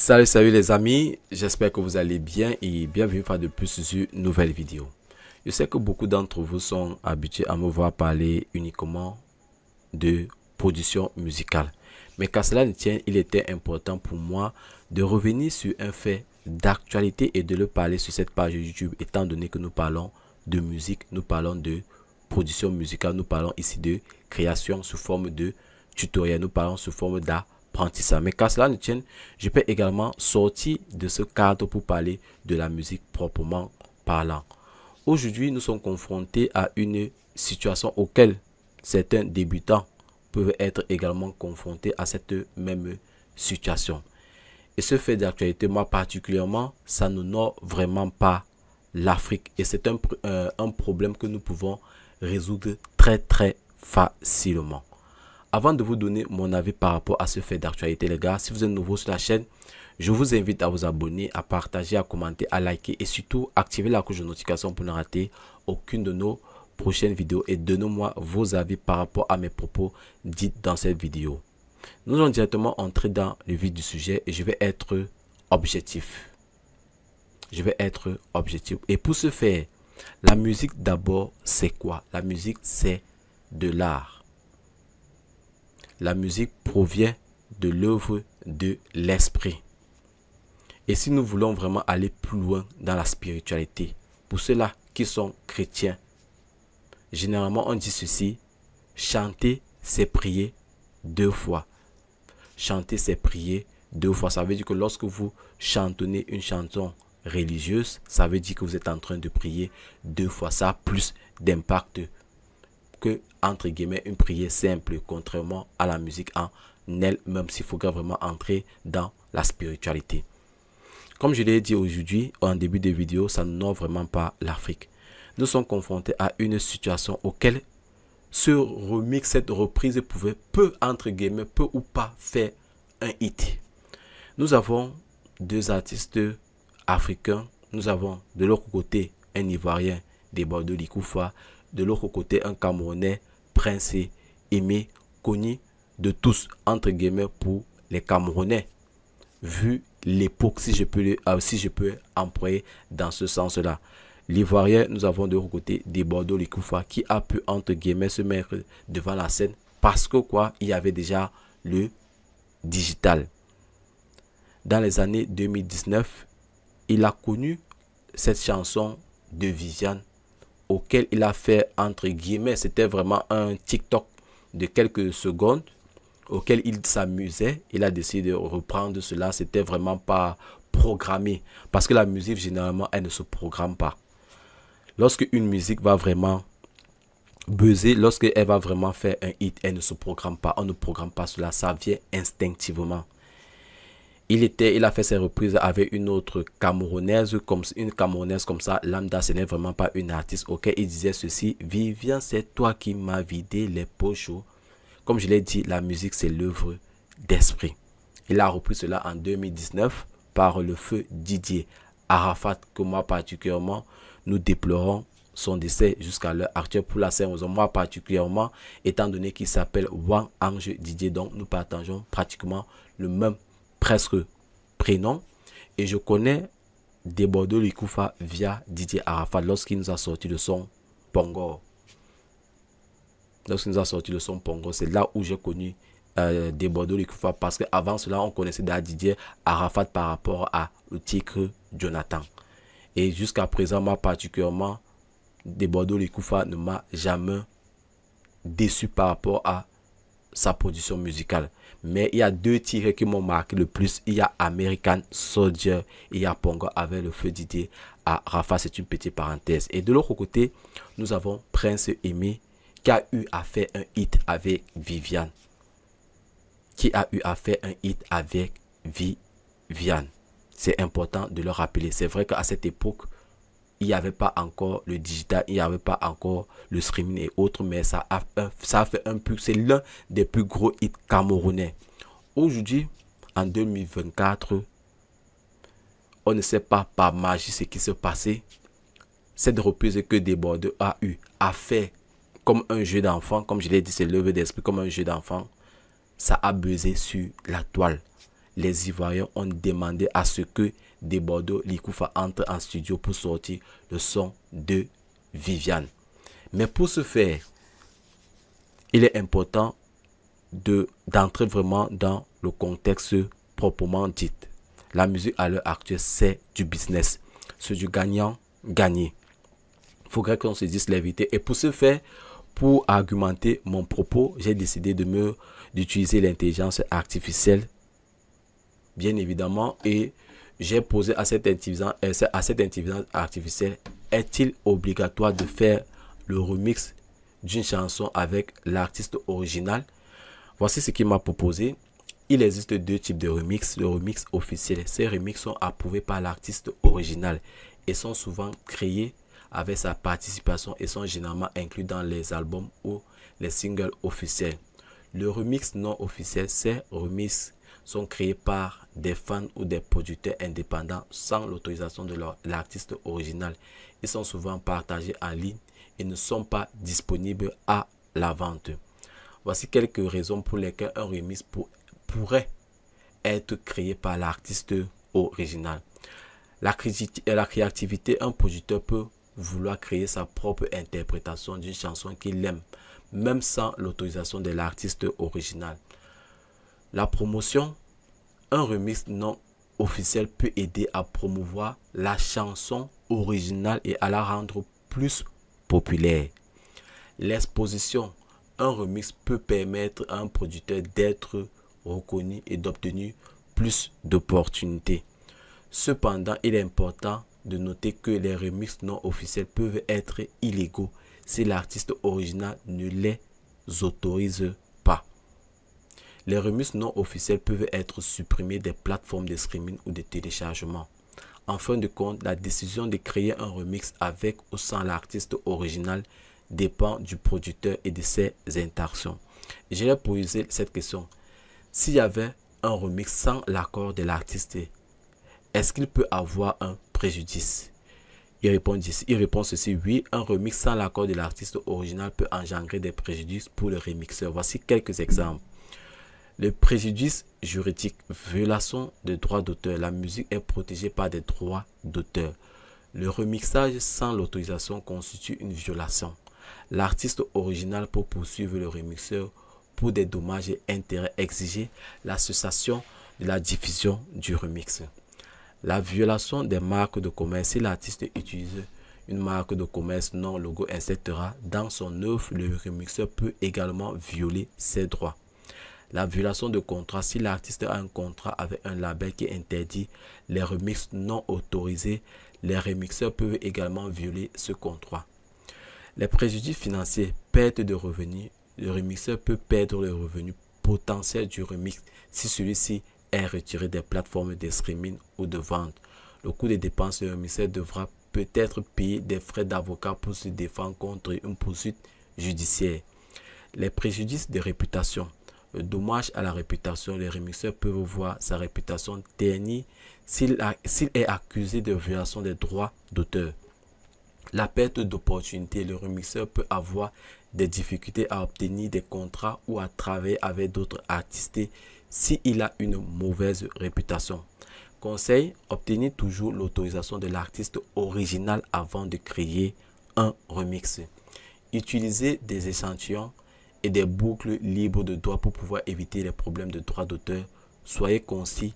Salut les amis, j'espère que vous allez bien et bienvenue une fois de plus sur une nouvelle vidéo. Je sais que beaucoup d'entre vous sont habitués à me voir parler uniquement de production musicale. Mais qu'à cela ne tienne, il était important pour moi de revenir sur un fait d'actualité et de le parler sur cette page YouTube, étant donné que nous parlons de musique, nous parlons de production musicale, nous parlons ici de création sous forme de tutoriel, nous parlons sous forme d'apprentissage. Mais qu'à cela ne tienne, je peux également sortir de ce cadre pour parler de la musique proprement parlant. Aujourd'hui, nous sommes confrontés à une situation auquel certains débutants peuvent être également confrontés à cette même situation. Et ce fait d'actualité, moi particulièrement, ça n'honore vraiment pas l'Afrique. Et c'est un problème que nous pouvons résoudre très facilement. Avant de vous donner mon avis par rapport à ce fait d'actualité, les gars, si vous êtes nouveau sur la chaîne, je vous invite à vous abonner, à partager, à commenter, à liker et surtout activer la cloche de notification pour ne rater aucune de nos prochaines vidéos et donnez-moi vos avis par rapport à mes propos dits dans cette vidéo. Nous allons directement entrer dans le vif du sujet et je vais être objectif. Et pour ce faire, la musique d'abord, c'est quoi? La musique, c'est de l'art. La musique provient de l'œuvre de l'esprit. Et si nous voulons vraiment aller plus loin dans la spiritualité, pour ceux-là qui sont chrétiens, généralement on dit ceci: chanter, c'est prier 2 fois. Chanter, c'est prier 2 fois. Ça veut dire que lorsque vous chantonnez une chanson religieuse, ça veut dire que vous êtes en train de prier 2 fois. Ça a plus d'impact que, entre guillemets, une prière simple, contrairement à la musique en elle-même, s'il faudra vraiment entrer dans la spiritualité. Comme je l'ai dit aujourd'hui, en début de vidéo, ça n'honore vraiment pas l'Afrique. Nous sommes confrontés à une situation auquel ce remix, cette reprise pouvait, entre guillemets, peu ou pas faire un hit. Nous avons 2 artistes africains. Nous avons de l'autre côté un Ivoirien, Debordeu Likoufa. De l'autre côté, un Camerounais, Prince Aimé, connu de tous, entre guillemets, pour les Camerounais. Vu l'époque, si je peux employer dans ce sens-là. L'Ivoirien, nous avons de l'autre côté Debordeu Likoufa, qui a pu, entre guillemets, se mettre devant la scène parce que quoi, il y avait déjà le digital. Dans les années 2019, il a connu cette chanson de Viviane, auquel il a fait, entre guillemets, c'était vraiment un TikTok de quelques secondes auquel il s'amusait. Il a décidé de reprendre cela. C'était vraiment pas programmé parce que la musique, généralement, elle ne se programme pas. Lorsque une musique va vraiment buzzer, lorsqu'elle va vraiment faire un hit, elle ne se programme pas. On ne programme pas cela, ça vient instinctivement. Il a fait ses reprises avec une autre Camerounaise, comme ça, lambda, ce n'est vraiment pas une artiste, auquel il disait ceci: Viviane, c'est toi qui m'as vidé les poches. Comme je l'ai dit, la musique, c'est l'œuvre d'esprit. Il a repris cela en 2019 par le feu Didier Arafat, que moi particulièrement, nous déplorons son décès jusqu'à l'heure actuelle pour la scène. Moi particulièrement, étant donné qu'il s'appelle Wang Ange Didier, donc nous partageons pratiquement le même presque prénom, et je connais Debordeu Likoufa via Didier Arafat lorsqu'il nous a sorti le son Pongo. C'est là où j'ai connu Debordeu Likoufa, parce qu'avant cela on connaissait Didier Arafat par rapport à le titre Jonathan. Et jusqu'à présent, moi particulièrement, Debordeu Likoufa ne m'a jamais déçu par rapport à sa production musicale. Mais il y a 2 titres qui m'ont marqué le plus. Il y a American Soldier et il y a Pongo avec le feu Didier Arafat. C'est une petite parenthèse. Et de l'autre côté, nous avons Prince Aimé qui a eu à faire un hit avec Viviane. C'est important de le rappeler. C'est vrai qu'à cette époque, il n'y avait pas encore le digital, il n'y avait pas encore le streaming et autres, mais ça a fait un peu, c'est l'un des plus gros hits camerounais. Aujourd'hui, en 2024, on ne sait pas par magie ce qui s'est passé. Cette reprise que Debordeu a fait comme un jeu d'enfant, comme je l'ai dit, c'est l'œuvre d'esprit comme un jeu d'enfant. Ça a buzzé sur la toile. les Ivoiriens ont demandé à ce que Desbordeaux Likoufa entre en studio pour sortir le son de Viviane. Mais pour ce faire, il est important d'entrer vraiment dans le contexte proprement dit. La musique à l'heure actuelle, c'est du business. C'est du gagnant-gagné. Il faudrait qu'on se dise la vérité. Et pour ce faire, pour argumenter mon propos, j'ai décidé d'utiliser l'intelligence artificielle, bien évidemment, et j'ai posé à cette intelligence artificielle, est-il obligatoire de faire le remix d'une chanson avec l'artiste original? Voici ce qu'il m'a proposé. Il existe deux types de remix. Le remix officiel. Ces remixes sont approuvés par l'artiste original et sont souvent créés avec sa participation et sont généralement inclus dans les albums ou les singles officiels. Le remix non officiel, ces remixes sont créés par des fans ou des producteurs indépendants sans l'autorisation de l'artiste original. Ils sont souvent partagés en ligne et ne sont pas disponibles à la vente. Voici quelques raisons pour lesquelles un remix pourrait être créé par l'artiste original. La créativité, un producteur peut vouloir créer sa propre interprétation d'une chanson qu'il aime, même sans l'autorisation de l'artiste original. La promotion, un remix non officiel peut aider à promouvoir la chanson originale et à la rendre plus populaire. L'exposition, un remix peut permettre à un producteur d'être reconnu et d'obtenir plus d'opportunités. Cependant, il est important de noter que les remixes non officiels peuvent être illégaux si l'artiste original ne les autorise pas. Les remixes non officiels peuvent être supprimés des plateformes de streaming ou de téléchargement. En fin de compte, la décision de créer un remix avec ou sans l'artiste original dépend du producteur et de ses intentions. J'ai posé cette question. S'il y avait un remix sans l'accord de l'artiste, est-ce qu'il peut avoir un préjudice? Il répond ceci, oui, un remix sans l'accord de l'artiste original peut engendrer des préjudices pour le remixeur. Voici quelques exemples. Le préjudice juridique, violation de droits d'auteur. La musique est protégée par des droits d'auteur. Le remixage sans l'autorisation constitue une violation. L'artiste original peut poursuivre le remixeur pour des dommages et intérêts exigés, la cessation de la diffusion du remix. La violation des marques de commerce. Si l'artiste utilise une marque de commerce, nom, logo, etc. dans son œuvre, le remixeur peut également violer ses droits. La violation de contrat. Si l'artiste a un contrat avec un label qui interdit les remixes non autorisés, les remixeurs peuvent également violer ce contrat. Les préjudices financiers, perte de revenus. Le remixeur peut perdre le revenu potentiel du remix si celui-ci est retiré des plateformes de streaming ou de vente. Le coût des dépenses, le remixeur devra peut-être payer des frais d'avocat pour se défendre contre une poursuite judiciaire. Les préjudices de réputation. Le dommage à la réputation, les remixeurs peuvent voir sa réputation ternie s'il est accusé de violation des droits d'auteur. La perte d'opportunité, le remixeur peut avoir des difficultés à obtenir des contrats ou à travailler avec d'autres artistes s'il a une mauvaise réputation. Conseil, obtenez toujours l'autorisation de l'artiste original avant de créer un remix. Utilisez des échantillons et des boucles libres de droits pour pouvoir éviter les problèmes de droits d'auteur. Soyez conscients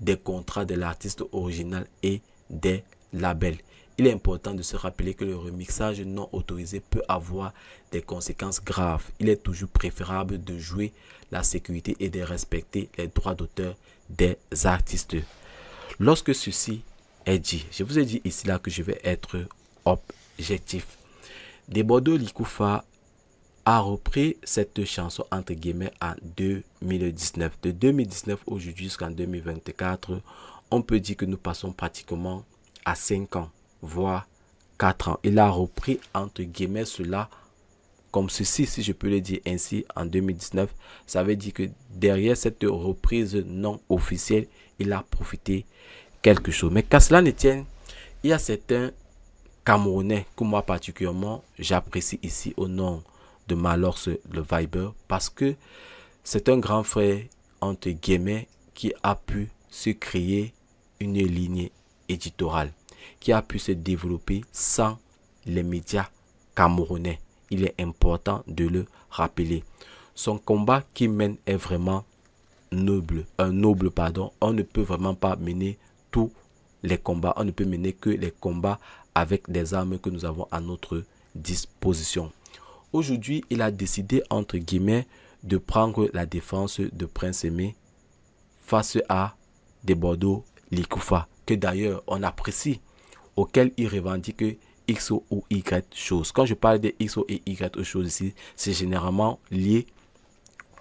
des contrats de l'artiste original et des labels. Il est important de se rappeler que le remixage non autorisé peut avoir des conséquences graves. Il est toujours préférable de jouer la sécurité et de respecter les droits d'auteur des artistes. Lorsque ceci est dit, je vous ai dit ici là que je vais être objectif. Desbordeaux Likoufa a repris cette chanson entre guillemets en 2019. De 2019 aujourd'hui jusqu'en 2024, on peut dire que nous passons pratiquement à 5 ans, voire 4 ans. Il a repris entre guillemets cela comme ceci, si je peux le dire ainsi, en 2019. Ça veut dire que derrière cette reprise non officielle, il a profité quelque chose. Mais qu'à cela ne tienne, il y a certains Camerounais que moi particulièrement j'apprécie ici au nom de Malors le Viber, parce que c'est un grand frère entre guillemets qui a pu se créer une lignée éditoriale, qui a pu se développer sans les médias camerounais. Il est important de le rappeler. Son combat qu'il mène est vraiment noble, pardon. On ne peut vraiment pas mener tous les combats. On ne peut mener que les combats avec des armes que nous avons à notre disposition. Aujourd'hui, il a décidé, entre guillemets, de prendre la défense de Prince Aimé face à Desbordeaux Likoufa, que d'ailleurs on apprécie, auquel il revendique X ou Y choses. Quand je parle de X ou Y choses ici, c'est généralement lié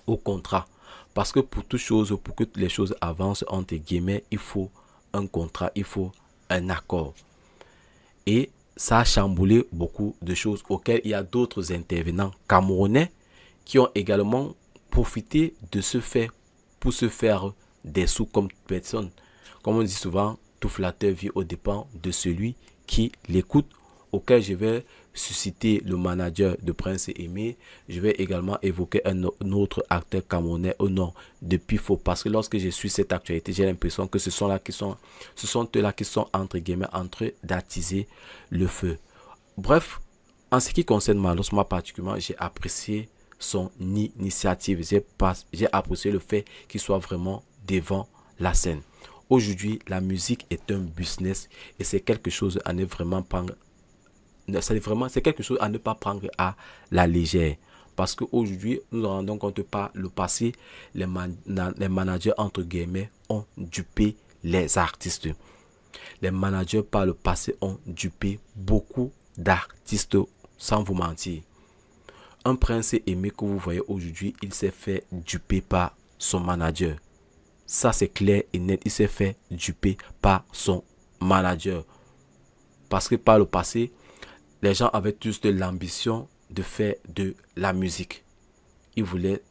au contrat. Parce que pour toute chose, pour que les choses avancent, entre guillemets, il faut un contrat, il faut un accord. Et ça a chamboulé beaucoup de choses auxquelles il y a d'autres intervenants camerounais qui ont également profité de ce fait pour se faire des sous comme personne. Comme on dit souvent, tout flatteur vit aux dépens de celui qui l'écoute, auquel je vais susciter le manager de Prince Aimé. Je vais également évoquer un autre acteur camerounais au nom de Pifo, parce que lorsque je suis cette actualité, j'ai l'impression que ce sont eux-là qui sont entre guillemets en train d'attiser le feu. Bref, en ce qui concerne Malos, moi particulièrement, j'ai apprécié son initiative. J'ai apprécié le fait qu'il soit vraiment devant la scène. Aujourd'hui, la musique est un business et c'est quelque chose à ne vraiment prendre. C'est quelque chose à ne pas prendre à la légère. Parce qu'aujourd'hui, nous nous rendons compte par le passé, les managers, entre guillemets, ont dupé les artistes. Les managers, par le passé, ont dupé beaucoup d'artistes, sans vous mentir. Un Prince Aimé que vous voyez aujourd'hui, il s'est fait duper par son manager. Ça, c'est clair et net. Il s'est fait duper par son manager. Parce que par le passé, les gens avaient tous de l'ambition de faire de la musique. Ils voulaient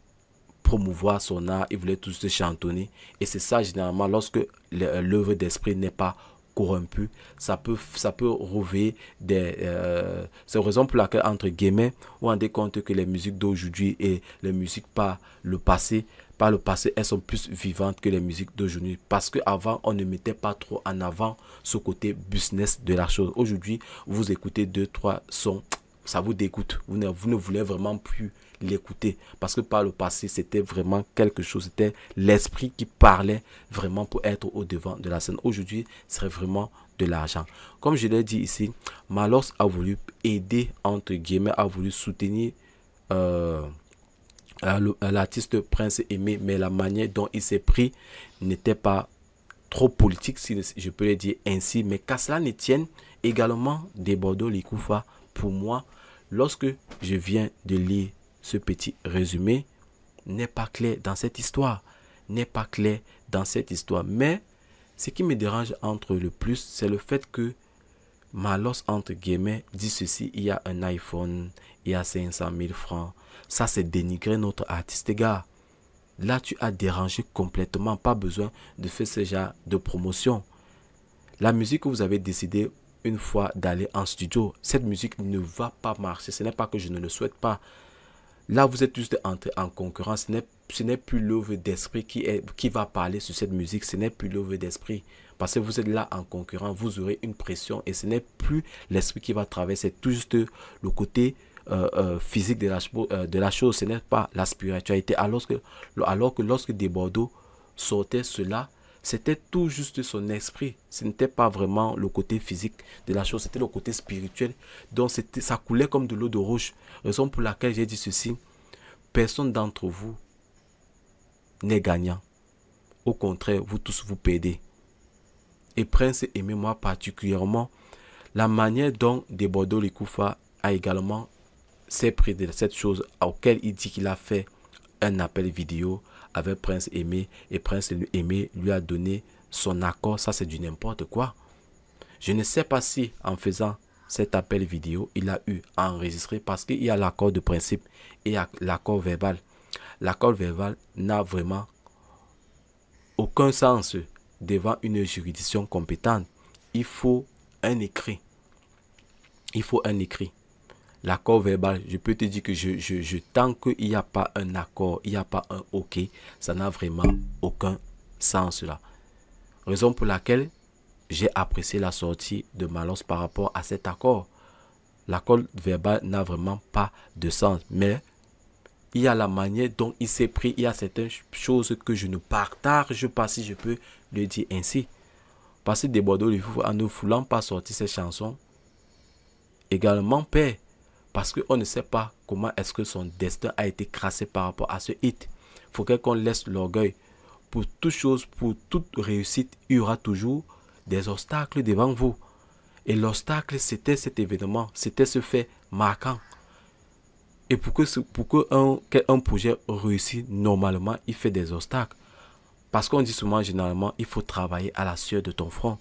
promouvoir son art, ils voulaient tous se chantonner. Et c'est ça, généralement, lorsque l'œuvre d'esprit n'est pas corrompue, ça peut réveiller des... c'est la raison pour laquelle, entre guillemets, vous vous rendez compte que les musiques d'aujourd'hui et les musiques par le passé, elles sont plus vivantes que les musiques d'aujourd'hui. Parce qu'avant, on ne mettait pas trop en avant ce côté business de la chose. Aujourd'hui, vous écoutez 2-3 sons, ça vous dégoûte. Vous ne voulez vraiment plus l'écouter. Parce que par le passé, c'était vraiment quelque chose. C'était l'esprit qui parlait vraiment pour être au devant de la scène. Aujourd'hui, ce serait vraiment de l'argent. Comme je l'ai dit ici, Malos a voulu aider, entre guillemets, a voulu soutenir l'artiste Prince Aimé, mais la manière dont il s'est pris n'était pas trop politique, si je peux le dire ainsi. Mais qu'à cela ne tienne, également Desbordeaux Likoufa, pour moi, lorsque je viens de lire ce petit résumé, n'est pas clair dans cette histoire. Mais ce qui me dérange entre le plus, c'est le fait que Malos, entre guillemets, dit ceci: il y a un iPhone, il y a 500 000 francs. Ça, c'est dénigrer notre artiste, gars. Là, tu as dérangé complètement. Pas besoin de faire ce genre de promotion. La musique que vous avez décidé une fois d'aller en studio, cette musique ne va pas marcher. Ce n'est pas que je ne le souhaite pas. Là, vous êtes juste entré en concurrence. Ce n'est plus l'œuvre d'esprit qui va parler sur cette musique. Ce n'est plus l'œuvre d'esprit. Parce que vous êtes là en concurrent, vous aurez une pression et ce n'est plus l'esprit qui va travailler. C'est tout juste le côté physique de la chose. Ce n'est pas la spiritualité. Alors que lorsque Desbordeaux sortait cela, c'était tout juste son esprit. Ce n'était pas vraiment le côté physique de la chose, c'était le côté spirituel. Donc ça coulait comme de l'eau de roche. Raison pour laquelle j'ai dit ceci: personne d'entre vous n'est gagnant. Au contraire, vous tous vous perdez. Et Prince Aimé, moi particulièrement, la manière dont Desbordeaux Likoufa a également s'est pris de cette chose, auquel il dit qu'il a fait un appel vidéo avec Prince Aimé et Prince Aimé lui a donné son accord. Ça, c'est du n'importe quoi. Je ne sais pas si en faisant cet appel vidéo, il a eu à enregistrer, parce qu'il y a l'accord de principe et l'accord verbal. L'accord verbal n'a vraiment aucun sens devant une juridiction compétente. Il faut un écrit. L'accord verbal, je peux te dire que tant qu'il n'y a pas un accord, il n'y a pas un OK, ça n'a vraiment aucun sens-là. Raison pour laquelle j'ai apprécié la sortie de Malonce par rapport à cet accord. L'accord verbal n'a vraiment pas de sens, mais il y a la manière dont il s'est pris, il y a certaines choses que je ne partage pas, si je peux le dire ainsi. Parce que des Bordeaux, en ne voulant pas sortir ces chansons, également perd. Parce qu'on ne sait pas comment est-ce que son destin a été crassé par rapport à ce hit. Il faudrait qu'on laisse l'orgueil. Pour toute chose, pour toute réussite, il y aura toujours des obstacles devant vous. Et l'obstacle, c'était cet événement, c'était ce fait marquant. Et pour qu'un projet réussisse normalement, il fait des obstacles. Parce qu'on dit souvent, généralement, il faut travailler à la sueur de ton front.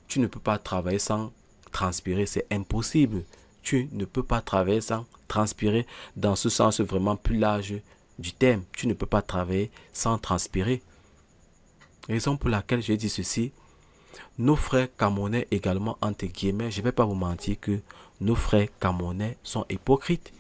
Tu ne peux pas travailler sans transpirer, c'est impossible. Tu ne peux pas travailler sans transpirer dans ce sens vraiment plus large du terme. Tu ne peux pas travailler sans transpirer. Raison pour laquelle je dis ceci, nos frères camerounais également, entre guillemets, je ne vais pas vous mentir que nos frères camerounais sont hypocrites.